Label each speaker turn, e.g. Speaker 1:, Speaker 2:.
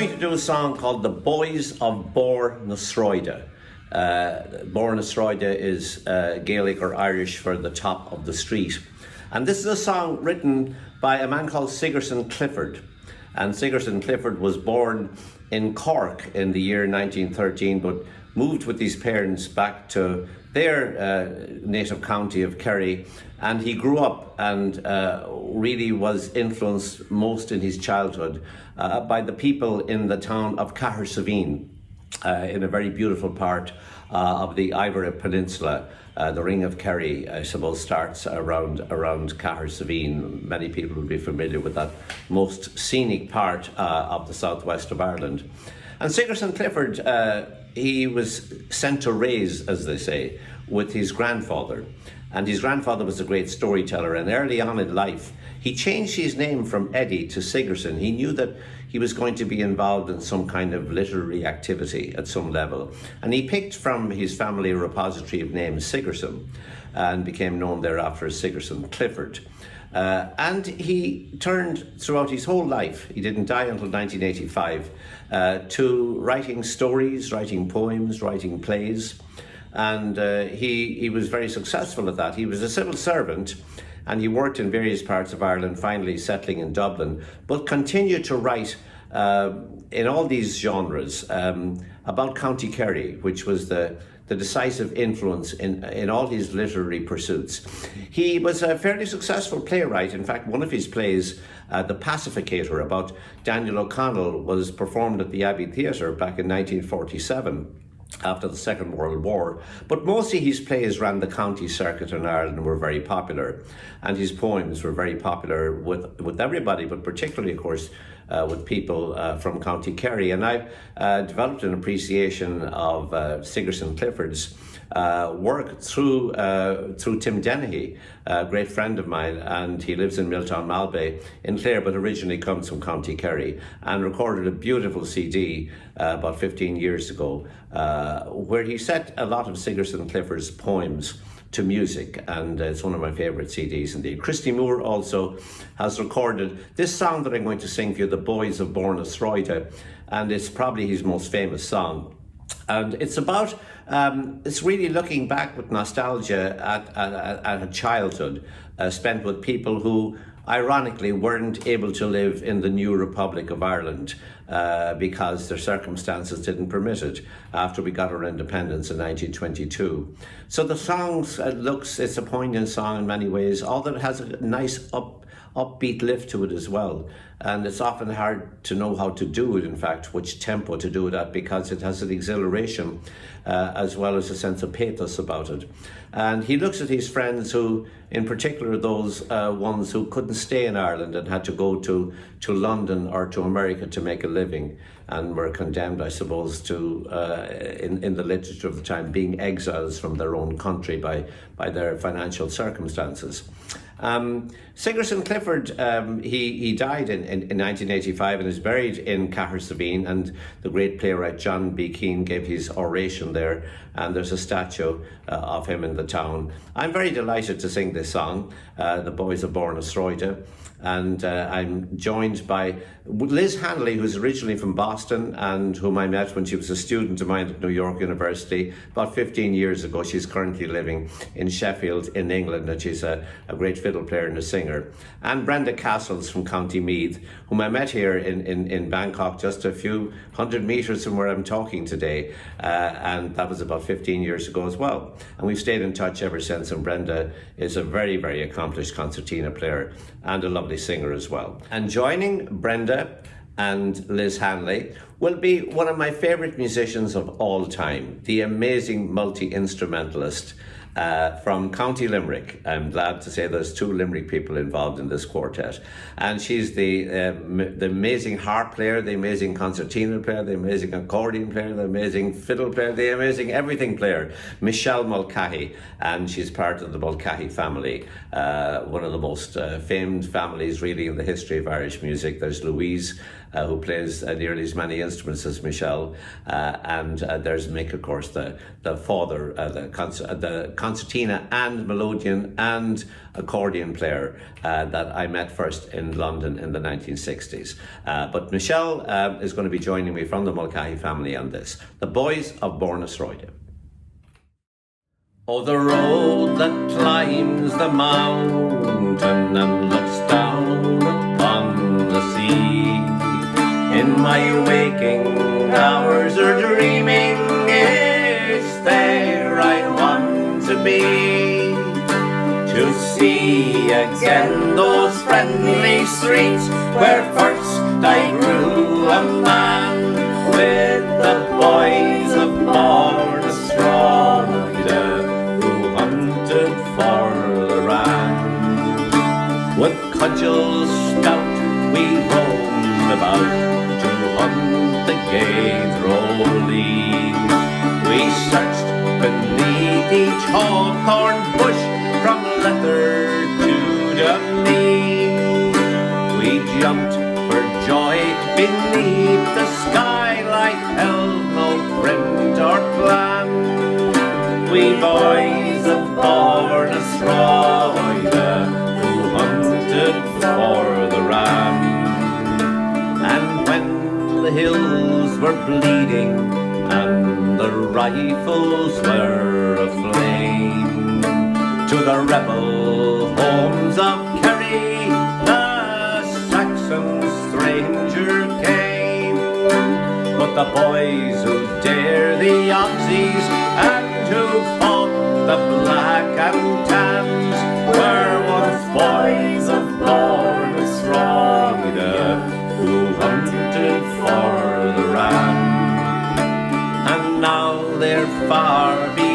Speaker 1: to do a song called The Boys of Bor na Sráide. Bor na Sráide is Gaelic or Irish for the top of the street. And this is a song written by a man called Sigerson Clifford. And Sigerson Clifford was born in Cork in the year 1913, but moved with his parents back to their native county of Kerry. And he grew up and really was influenced most in his childhood by the people in the town of Cahersiveen, in a very beautiful part of the Ivory Peninsula. The Ring of Kerry, I suppose, starts around Cahersiveen. Many people will be familiar with that most scenic part of the southwest of Ireland. And Sigerson Clifford, he was sent to raise, as they say, with his grandfather. And his grandfather was a great storyteller, and early on in life, he changed his name from Eddie to Sigerson. He knew that he was going to be involved in some kind of literary activity at some level. And he picked from his family a repository of names Sigerson, and became known thereafter as Sigerson Clifford. And he turned throughout his whole life, he didn't die until 1985, to writing stories, writing poems, writing plays. And he was very successful at that. He was a civil servant, and he worked in various parts of Ireland, finally settling in Dublin, but continued to write in all these genres about County Kerry, which was the decisive influence in all his literary pursuits. He was a fairly successful playwright. In fact, one of his plays, The Pacificator, about Daniel O'Connell, was performed at the Abbey Theatre back in 1947. After the Second World War, but mostly his plays ran the county circuit in Ireland and were very popular, and his poems were very popular with everybody, but particularly, of course, with people from County Kerry. And I developed an appreciation of Sigerson Clifford's work through Tim Dennehy, a great friend of mine, and he lives in Milltown Malbay in Clare, but originally comes from County Kerry, and recorded a beautiful CD about 15 years ago, where he set a lot of Sigerson Clifford's poems to music, and it's one of my favourite CDs indeed. Christy Moore also has recorded this song that I'm going to sing for you, The Boys of Bor na Sráide, and it's probably his most famous song. And it's about, it's really looking back with nostalgia at a childhood spent with people who ironically weren't able to live in the new Republic of Ireland because their circumstances didn't permit it after we got our independence in 1922. So the song it's a poignant song in many ways, although it has a nice upbeat lift to it as well. And it's often hard to know how to do it, in fact, which tempo to do it at, because it has an exhilaration as well as a sense of pathos about it. And he looks at his friends who, in particular, those ones who couldn't stay in Ireland and had to go to London or to America to make a living, and were condemned, I suppose, to, in the literature of the time, being exiles from their own country by their financial circumstances. Sigerson Clifford, he died in 1985 and is buried in Cahersiveen, and the great playwright John B. Keane gave his oration there, and there's a statue of him in the town. I'm very delighted to sing this song, The Boys of Bor na Sráide, and I'm joined by Liz Hanley, who's originally from Boston and whom I met when she was a student of mine at New York University about 15 years ago. She's currently living in Sheffield in England, and she's a great fiddle player and a singer. And Brenda Castles from County Meath, whom I met here in Bangkok, just a few hundred metres from where I'm talking today, and that was about 15 years ago as well. And we've stayed in touch ever since, and Brenda is a very, very accomplished concertina player and a lovely singer as well. And joining Brenda and Liz Hanley will be one of my favourite musicians of all time, the amazing multi-instrumentalist from County Limerick. I'm glad to say there's two Limerick people involved in this quartet. And she's the amazing harp player, the amazing concertina player, the amazing accordion player, the amazing fiddle player, the amazing everything player, Michelle Mulcahy. And she's part of the Mulcahy family, one of the most famed families really in the history of Irish music. There's Louise who plays nearly as many instruments as Michelle, and there's Mick, of course, the father, the concertina and melodeon and accordion player that I met first in London in the 1960s. But Michelle is going to be joining me from the Mulcahy family on this. The Boys of Born-na-Sroida. Oh, the road that climbs the mountain and looks down upon the sea. In my waking hours or dreaming, it's there I want to be. To see again those friendly streets where first I grew a man, with the boys of Born-na-Sroida who hunted for the ram. With cudgels stout we roamed about to hunt the gaidrolee. We searched beneath each hawthorn bush from Leather to Dumnee. We jumped for joy beneath the skylight, held no print or plan. We boys of Born-na-Sroida who hunted for the ram. And when the hills were bleeding and the rifles were aflame, to the rebel homes of Kerry the Saxon stranger came. But the boys who dare the Aussies and who fought the black and tans were once boys of Born-na-Sroida who hunted for the ram. And now they're far behind